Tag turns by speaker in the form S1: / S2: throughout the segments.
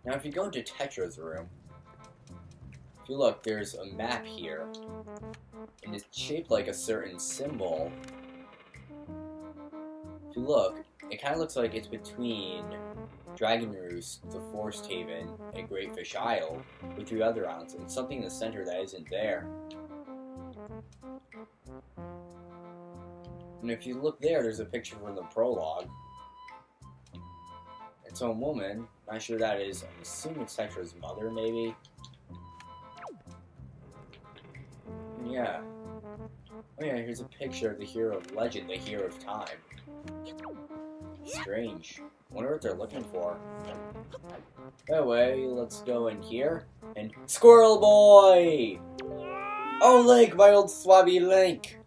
S1: Now, if you go into Tetra's room, if you look, there's a map here, and it's shaped like a certain symbol. If you look, it kind of looks like it's between Dragon Roost, the Forest Haven, and Great Fish Isle, with 3 other islands, and something in the center that isn't there. And if you look there, there's a picture from the prologue. It's a woman, not sure who that is, I'm assuming it's Tetra's mother, maybe? Yeah. Oh yeah, here's a picture of the hero of legend, the hero of time. Strange. Wonder what they're looking for. Anyway, let's go in here. And Squirrel Boy! Oh, Link, my old swabby Link!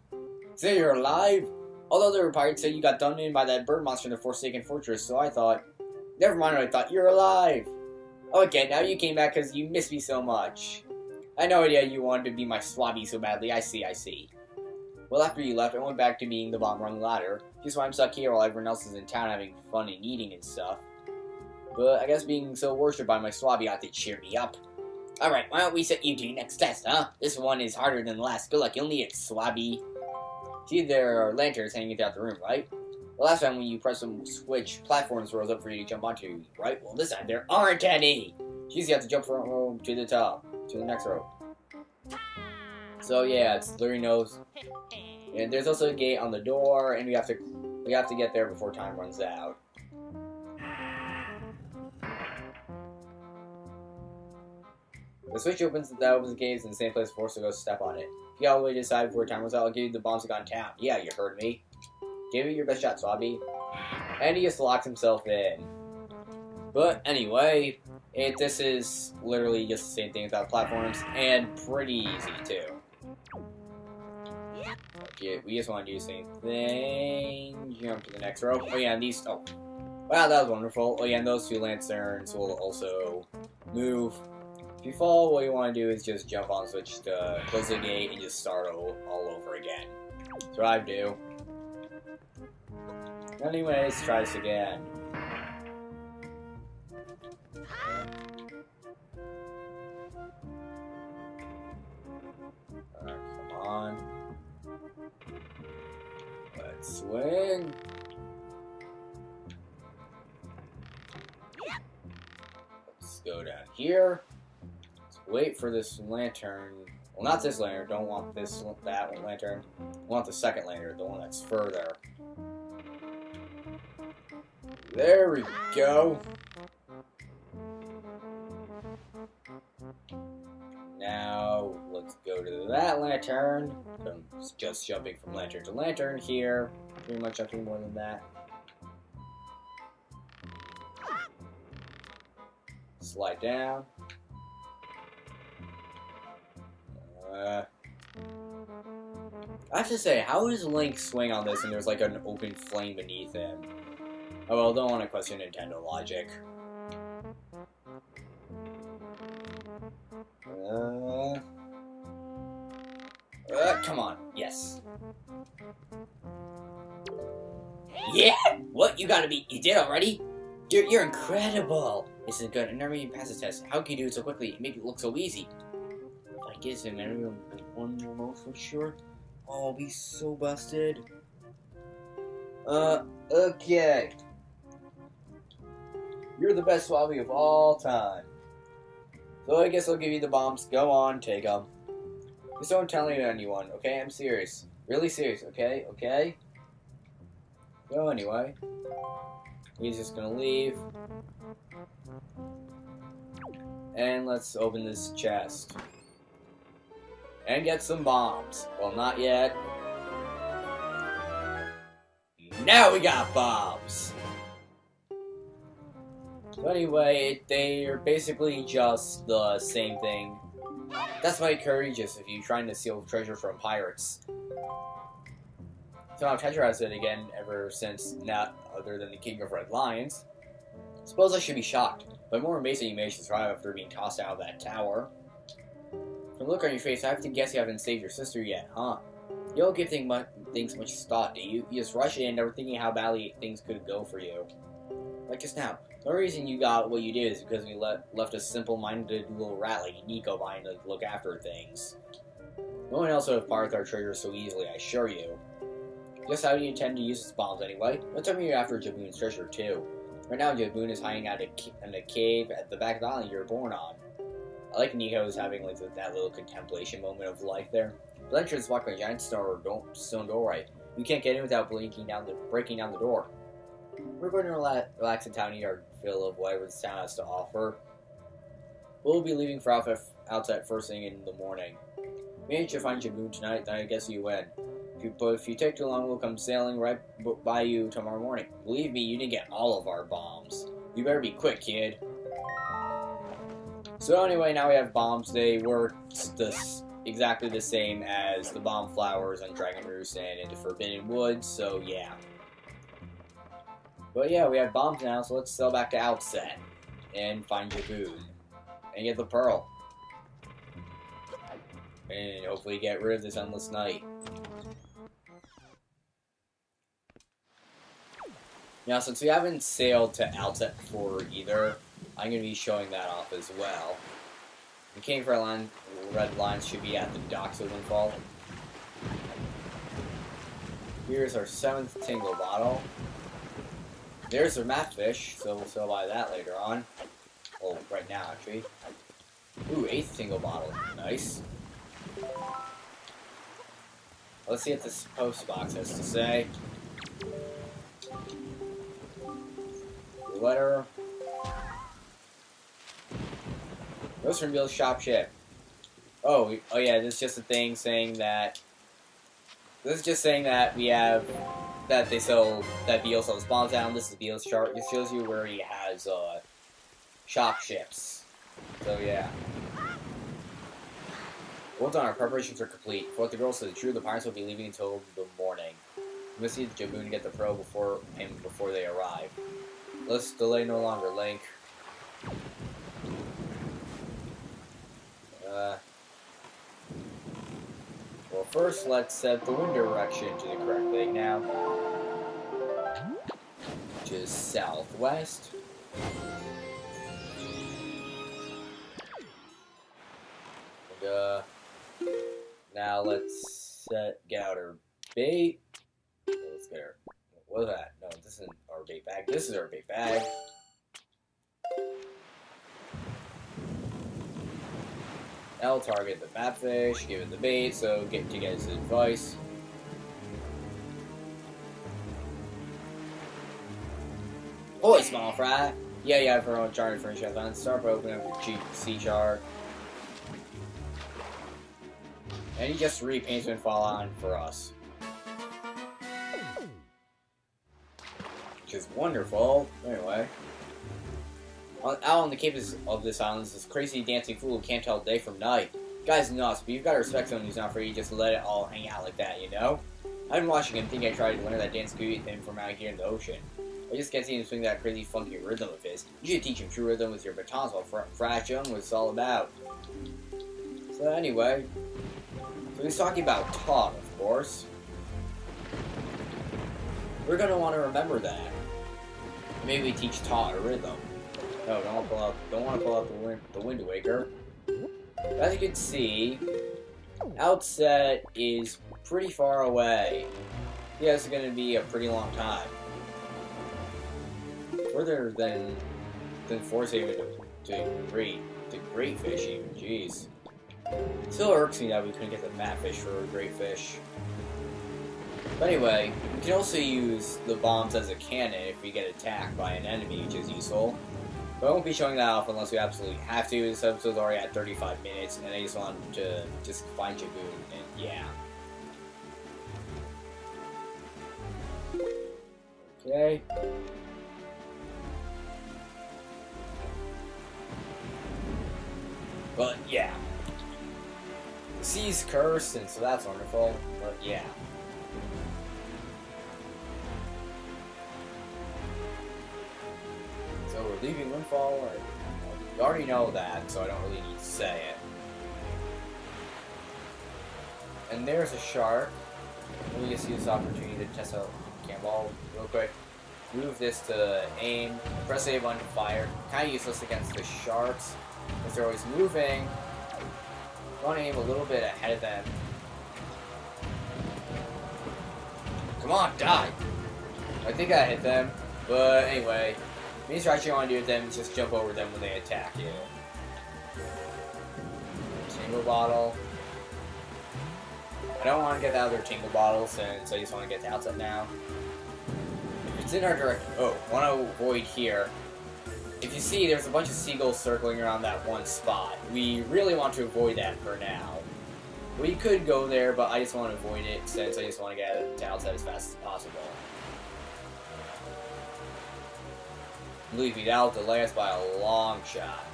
S1: Say you're alive? Although the pirates say you got done in by that bird monster in the Forsaken Fortress, so I thought... Never mind, I thought you're alive! Okay, now you came back because you missed me so much. I had no idea you wanted to be my swabby so badly, I see. Well, after you left, I went back to being the bottom rung ladder. Just why I'm stuck here while everyone else is in town having fun and eating and stuff. But I guess being so worshipped by my swabby ought to cheer me up. Alright, why don't we set you to your next test, huh? This one is harder than the last. Good luck, you'll need it, swabby. See, there are lanterns hanging throughout the room, right? The last time when you press some switch, platforms rose up for you to jump onto, right? Well, this time there aren't any! Geez, you have to jump from row to the top, to the next row. So yeah, it's literally knows. And there's also a gate on the door, and we have to get there before time runs out. The switch opens the gates in the same place for us to go step on it. If you all the way to decide before time runs out, I'll give you the bombs that got in town. Yeah, you heard me. Give it your best shot, Swabby. And he just locks himself in. But anyway, this is literally just the same thing without platforms, and pretty easy too. Okay, we just want to do the same thing. Jump to the next row. Oh yeah, and these. Oh, wow, that was wonderful. Oh yeah, and those 2 lanterns will also move. If you fall, what you want to do is just jump on the switch to close the gate and just start all over again. That's what I do. Anyways, try this again. Come on. Let's swing. Let's go down here. Let's wait for this lantern. Well, not this lantern. Don't want that one lantern. I want the second lantern, the one that's further. There we go. Now, let's go to that lantern. I'm just jumping from lantern to lantern here. Pretty much nothing more than that. Slide down. I have to say, how does Link swing on this and there's like an open flame beneath him? Oh well, don't want to question Nintendo logic. Come on, yes. Yeah! What? You did already? You're incredible! This is good. I never even passed the test. How can you do it so quickly and make it look so easy? If I get him, everyone one more for sure. Oh, I'll be so busted. Okay. You're the best swabby of all time. So I guess I'll give you the bombs. Go on, take them. Just don't tell anyone, okay? I'm serious. Really serious, okay? Okay? Go anyway. He's just gonna leave. And let's open this chest. And get some bombs. Well, not yet. Now we got bombs! So anyway, they're basically just the same thing. That's why courageous if you're trying to steal treasure from pirates. So now Tetra has it again ever since not other than the King of Red Lions. Suppose I should be shocked, but more amazed that you managed to survive after being tossed out of that tower. From the look on your face, I have to guess you haven't saved your sister yet, huh? You don't give things much thought, do you? You just rush in, never thinking how badly things could go for you. Like just now. The only reason you got what you did is because we left a simple-minded little rat like Nico behind to look after things. No one else would have parked our treasure so easily, I assure you. Just how do you intend to use its bombs anyway? Let's tell me you're after Jabun's treasure too. Right now, Jabun is hiding out in a cave at the back of the island you were born on. I like Nico's having like that little contemplation moment of life there. The entrance is blocked by a giant stone doorway. You can't get in without breaking down the door. We're going to relax in town and eat our fill of whatever this town has to offer. We'll be leaving for Outset first thing in the morning. Maybe you find Jabun tonight, then I guess you win. But if you take too long, we'll come sailing right by you tomorrow morning. Believe me, you didn't get all of our bombs. You better be quick, kid. So anyway, now we have bombs. They work exactly the same as the bomb flowers on Dragon Roost and in the Forbidden Woods, so yeah. But yeah, we have bombs now, so let's sail back to Outset and find Jabun and get the pearl. And hopefully get rid of this endless night. Now, since we haven't sailed to Outset before either, I'm going to be showing that off as well. The King for our red lines should be at the docks of Windfall. Here's our 7th Tingle bottle. There's our math fish, so we'll buy that later on. Well, right now, actually. Ooh, 8th Tingle bottle. Nice. Let's see what this post box has to say. Letter. Goes from Bill's shop ship. Oh yeah, this is just a thing saying that. This is just saying that we have that Beal sells bombs down. This is Beal's chart. It shows you where he has shop ships. So yeah. Well done, our preparations are complete. For what the girl said, true, the pirates will be leaving until the morning. We must see Jabun to get the pearl before they arrive. Let's delay no longer, Link. Well, first, let's set the wind direction to the correct thing now. Which is southwest. And, now let's get out our bait. Let's get our... What is that? No, this isn't our bait bag. This is our bait bag. Now we'll target the batfish, give it the bait, so get his advice. Holy small fry! Yeah, for our chart for insurance on. Start by opening up your cheap sea chart. And he just repaints Windfall on for us. Which is wonderful. Anyway. Out on the cape of this island is this crazy dancing fool who can't tell day from night. Guy's nuts, but you've got to respect someone who's not free to just let it all hang out like that, you know? I've been watching him think I tried to learn that dance with him from out here in the ocean. I just can't see him swing that crazy funky rhythm of his. You should teach him true rhythm with your batons while Frat Young was all about. So anyway, so he's talking about Todd, of course. We're gonna want to remember that. Maybe we teach Todd a rhythm. No, don't want to pull out the Wind Waker. As you can see, Outset is pretty far away. Yeah, it's going to be a pretty long time. Further than Force Haven to Great Fish even, jeez. Still irks me that we couldn't get the Fat Fish for a Great Fish. But anyway, we can also use the bombs as a cannon if we get attacked by an enemy, which is useful. But I won't be showing that off unless we absolutely have to. This episode's already at 35 minutes, and I just want to find Jabun, and yeah. Okay. But yeah. The sea's cursed, and so that's wonderful, but yeah. So we're leaving Windfall, you already know that, so I don't really need to say it. And there's a shark. Let me just use this opportunity to test out Cannonball real quick. move this to aim, press A button to fire. Kind of useless against the sharks, because they're always moving. You want to aim a little bit ahead of them. Come on, die! I think I hit them, but anyway, main strategy you want to do with them is just jump over them when they attack you. Tingle bottle. I don't want to get the other tingle bottle since I just want to get to Outset now. If it's in our direction, want to avoid here. If you see, there's a bunch of seagulls circling around that one spot. We really want to avoid that for now. We could go there, but I just want to avoid it since I just want to get to Outset as fast as possible. Believe me, that'll delay us by a long shot.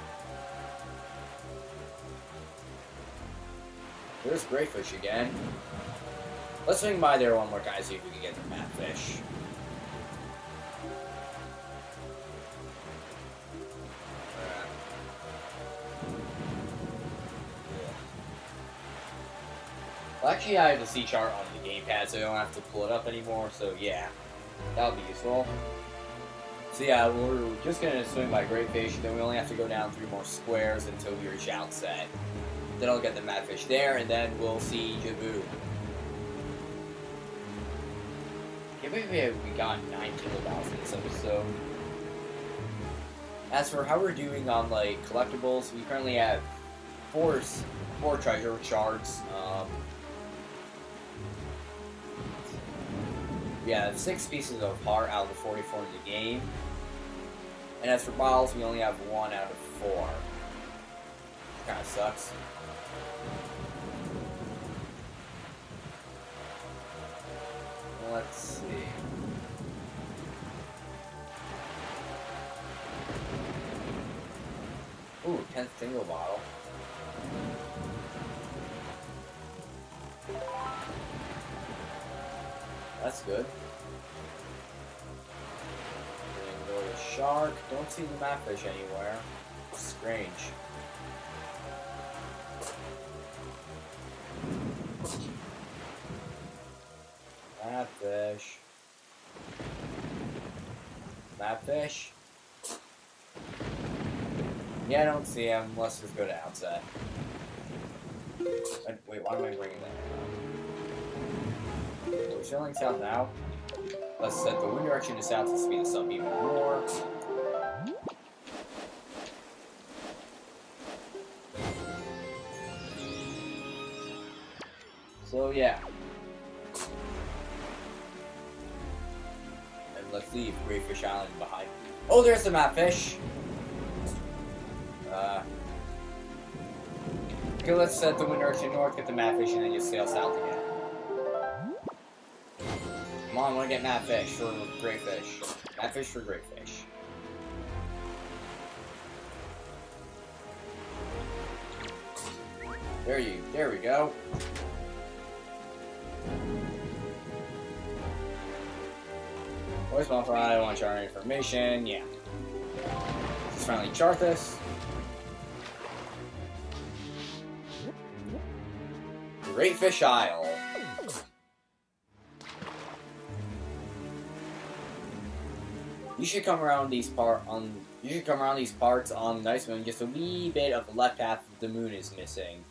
S1: There's Greyfish again. Let's swing by there one more time, see if we can get the map fish. Well, actually, I have the C chart on the gamepad, so I don't have to pull it up anymore, so yeah. That'll be useful. So yeah, we're just gonna swing by Greyfish, then we only have to go down 3 more squares until we reach Outset. Then I'll get the Madfish there, and then we'll see Jabun. Can't believe we got 9 kilobytes in this episode. As for how we're doing on like collectibles, we currently have 4 treasure shards. We have 6 pieces of heart out of the 44 in the game. And as for bottles, we only have 1 out of 4. Kinda sucks. Let's see. Ooh, 10th tingle bottle. That's good. Go to shark. Don't see the Madfish anywhere. Strange. Madfish. Madfish. Yeah, I don't see him. Let's just go to Outset. Wait, why am I bringing that up? We're sailing south now. Let's set the wind direction to south to speed us up even more. So yeah. And let's leave Greyfish Island behind. Oh, there's the Madfish! Okay, let's set the wind direction north, get the Madfish, and then just sail south again. Come on, I want to get Madfish for Greyfish. Madfish for Greyfish. There we go. Voice buffer, I want to chart information, yeah. Let's finally chart this. Greyfish Isle. You should come around these parts on the Nice Moon. Just a wee bit of the left half of the moon is missing. ...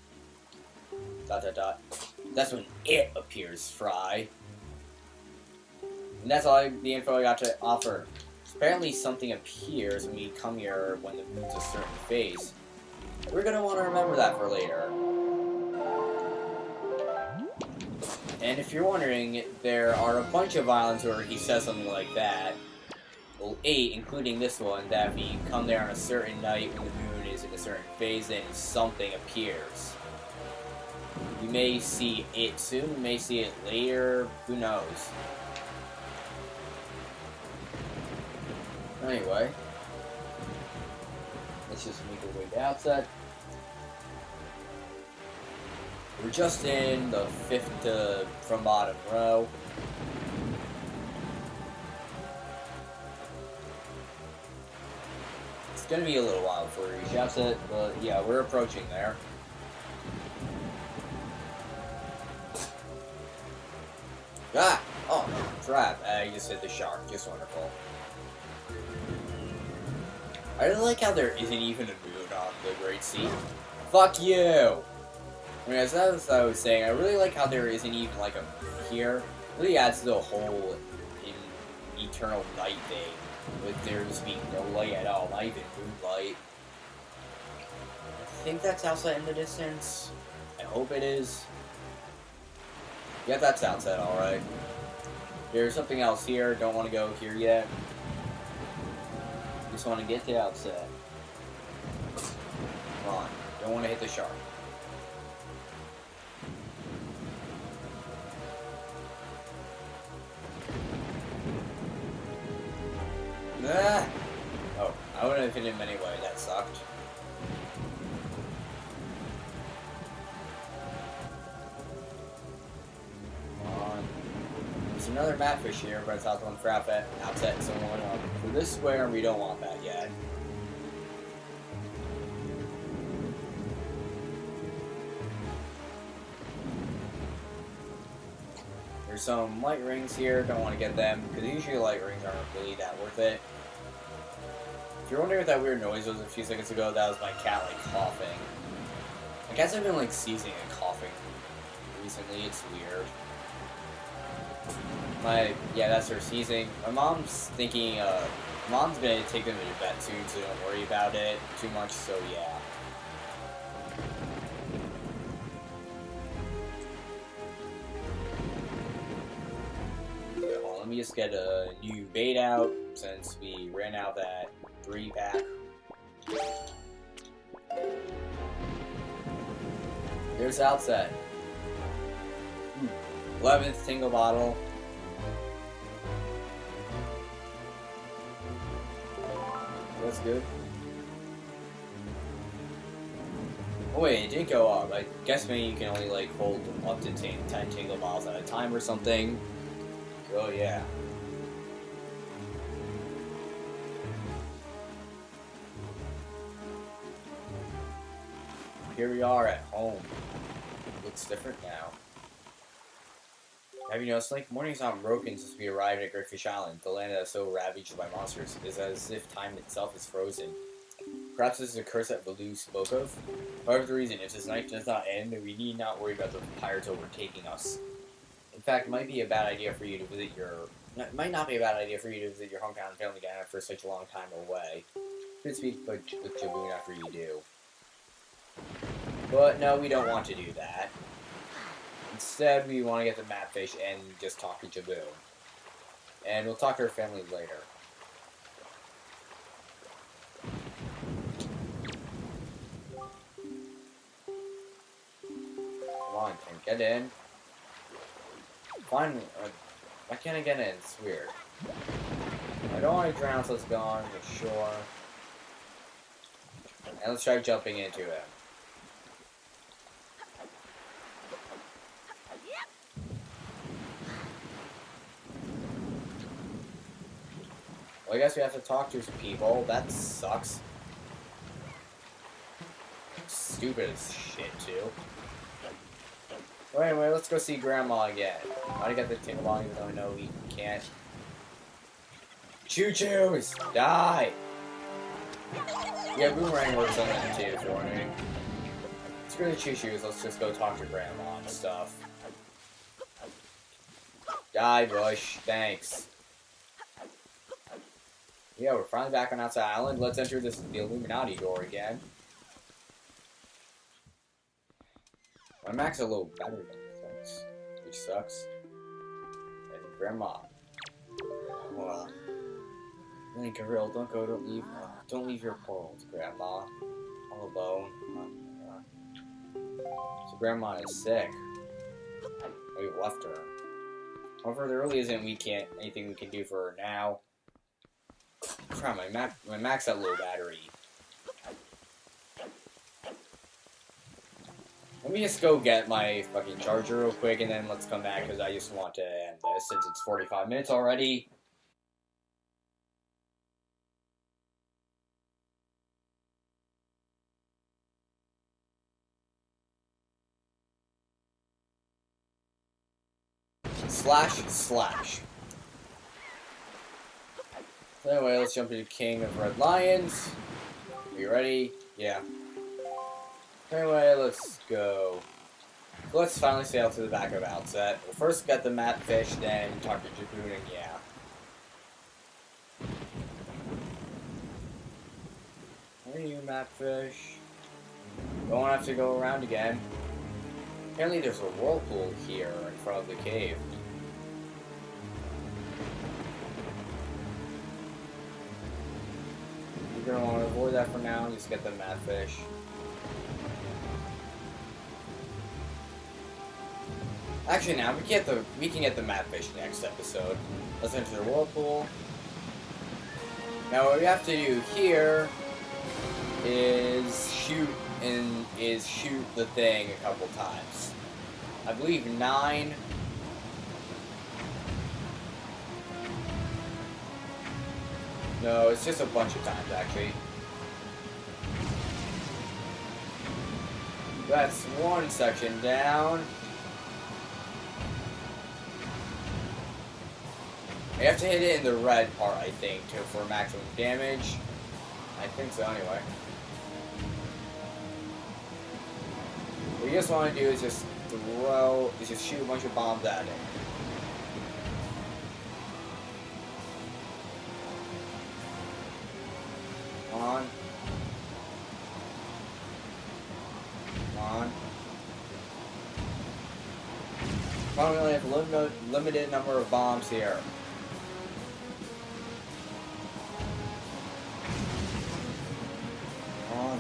S1: That's when it appears, Fry. And that's all the info I got to offer. Apparently something appears when we come here when the moon's a certain phase. We're gonna want to remember that for later. And if you're wondering, there are a bunch of islands where he says something like that. Well, 8, including this one, that if you come there on a certain night when the moon is in a certain phase, then something appears. You may see it soon, you may see it later, who knows. Anyway, let's just make our way to Outset. We're just in the 5th from bottom row. It's gonna be a little while before we reach Outset, but yeah, we're approaching there. Ah! Oh, trap. I just hit the shark. Just wonderful. I really like how there isn't even a moon on the Great Sea. Fuck you! I mean, as I was saying, I really like how there isn't even like a moon here. It really adds to the whole eternal night thing, with there just being no light at all, not even moonlight. I think that's Outset in the distance. I hope it is. Yeah, that's Outset, alright. There's something else here, don't want to go here yet. Just want to get to Outset. Come on, don't want to hit the shark. Ah! Oh, I wouldn't have hit him anyway, that sucked. Come on. There's another matfish here, but it's not the one for Outset, so for this square, we don't want that yet. There's some light rings here, don't want to get them, because usually light rings aren't really that worth it. If you're wondering what that weird noise was a few seconds ago, that was my cat, like, coughing. I guess I've been, like, sneezing and coughing recently, it's weird. Yeah, that's her sneezing. My mom's thinking, mom's gonna take them to the vet soon, so don't worry about it too much, so yeah. Let me just get a new bait out, since we ran out that 3-pack. Here's Outset. 11th tingle bottle. That's good. Oh wait, it didn't go up. I guess maybe you can only like hold up to 10 tingle bottles at a time or something. Oh yeah. Here we are at home. Looks different now. Have you noticed, like, mornings aren't broken since we arrived at Greatfish Island, the land that is so ravaged by monsters. It is as if time itself is frozen. Perhaps this is a curse that Baloo spoke of? Whatever the reason, if this night does not end, we need not worry about the pirates overtaking us. In fact, it might be a bad idea for you to visit your... It might not be a bad idea for you to visit your hometown family again after such a long time away. Could speak with Jabun after you do. But no, we don't want to do that. Instead, we want to get the matfish and just talk to Jabun. And we'll talk to her family later. Come on, get in. Fine. Why can't I get in? It's weird. I don't want to drown, so let's go on the shore. And let's try jumping into it. Well, I guess we have to talk to some people. That sucks. Stupid as shit, too. Well, anyway, let's go see Grandma again. I want to get the tingle ball, even though I know we can't. Choo-choos! Die! Yeah, Boomerang works on that too for me. Screw the choo-choos, let's just go talk to Grandma and stuff. Die, Bush. Thanks. Yeah, we're finally back on Outset Island. Let's enter the Illuminati door again. My Mac's a little better than things, which sucks. And Grandma. Well, Link, Gorilla, don't leave your portals, Grandma. All alone. So Grandma is sick. We've left her. However, there really isn't anything we can do for her now. Crap, my Mac's at low battery. Let me just go get my fucking charger real quick, and then let's come back, because I just want to end this, since it's 45 minutes already. // So anyway, let's jump into King of Red Lions. Are you ready? Yeah. Anyway, let's go. So let's finally sail to the back of Outset. We'll first get the map fish, then talk to Jabun, and yeah. Where are you, map fish? Don't have to go around again. Apparently there's a whirlpool here in front of the cave. You're gonna want to avoid that for now and just get the mad fish. Actually, now we can get the mad fish next episode. Let's enter the whirlpool. Now what we have to do here is shoot the thing a couple times. I believe 9. No, it's just a bunch of times actually. That's one section down. You have to hit it in the red part, I think, for maximum damage. I think so, anyway. What you just want to do is just shoot a bunch of bombs at it. Come on. Come on. We only have a limited number of bombs here. Come on.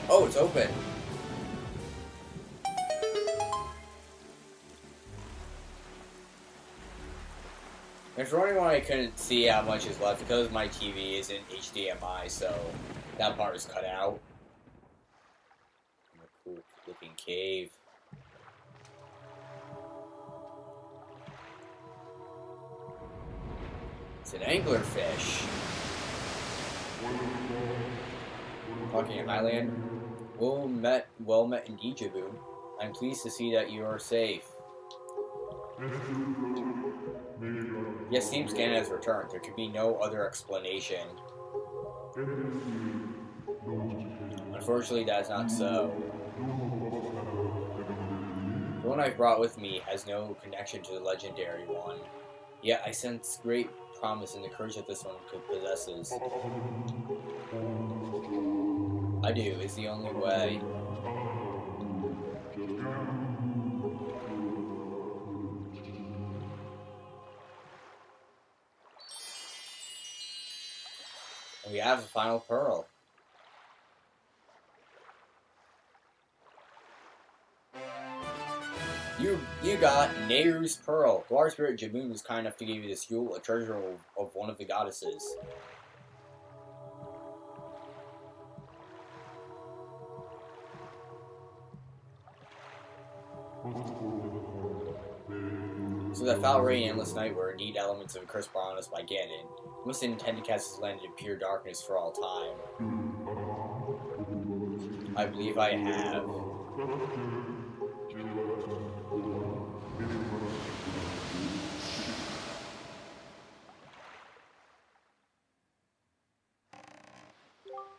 S1: Oh, it's open. And for anyone I couldn't see how much is left because my TV isn't HDMI, so that part is cut out. A cool looking cave. It's an anglerfish. Talking Island. Well met indeed, Jabun. I'm pleased to see that you are safe. Yes, Team Scan has returned. There could be no other explanation. Unfortunately, that is not so. The one I brought with me has no connection to the legendary one. Yet I sense great promise in the courage that this one possesses. I do. It's the only way. We have the final pearl. You got Nehru's Pearl. The water spirit Jabun was kind enough to give you this jewel, a treasure of one of the goddesses. So that foul rain and endless night were indeed elements of a curse brought on us by Ganon. He must intend to cast his land in pure darkness for all time. I believe I have.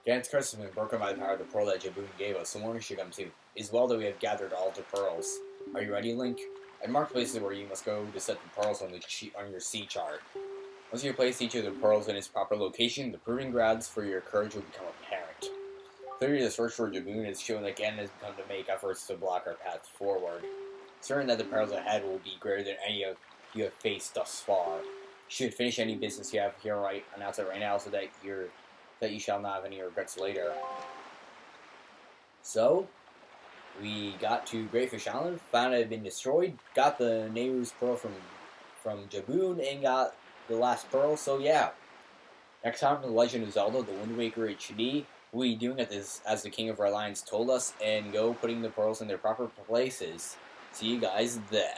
S1: Ganon's curse has been broken by the power of the pearl that Jabun gave us, so morning should come too. It is well that we have gathered all the pearls. Are you ready, Link? I marked places where you must go to set the pearls on your sea chart. Once you place each of the pearls in its proper location, the proving grounds for your courage will become apparent. Clearly, the search for Jabun has shown that Ganon has begun to make efforts to block our path forward. Certain that the perils ahead will be greater than any of you have faced thus far. You should finish any business you have here announce it right now, so that you shall not have any regrets later. So, we got to Great Fish Island, found it had been destroyed, got the Nehru's Pearl from Jabun, and got the last pearl, so yeah. Next time in The Legend of Zelda, The Wind Waker HD, we'll be doing it as the King of our Lands told us, and go putting the pearls in their proper places. See you guys then.